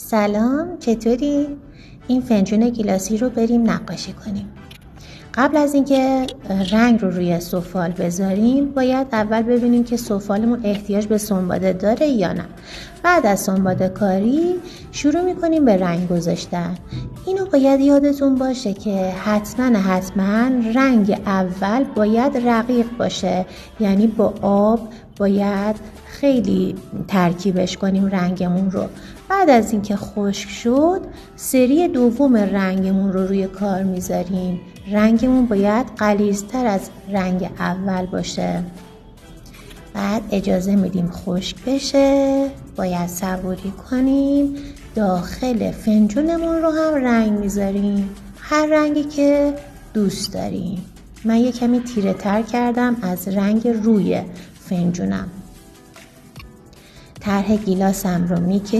سلام، چطوری؟ این فنجون گیلاسی رو بریم نقاشی کنیم. قبل از اینکه رنگ رو روی سفال بذاریم باید اول ببینیم که سفالمون احتیاج به سنباده داره یا نه. بعد از سنباده کاری شروع میکنیم به رنگ گذاشتن. اینو باید یادتون باشه که حتما رنگ اول باید رقیق باشه، یعنی با آب باید خیلی ترکیبش کنیم رنگمون رو. بعد از اینکه خشک شد سری دوم رنگمون رو روی کار میذاریم. رنگمون باید غلیظ‌تر از رنگ اول باشه. بعد اجازه میدیم خشک بشه، باید صبوری کنیم. داخل فنجونمون رو هم رنگ میذاریم، هر رنگی که دوست داریم. من یه کمی تیره تر کردم از رنگ روی فنجونم. طرح گیلاسم رو میکشم.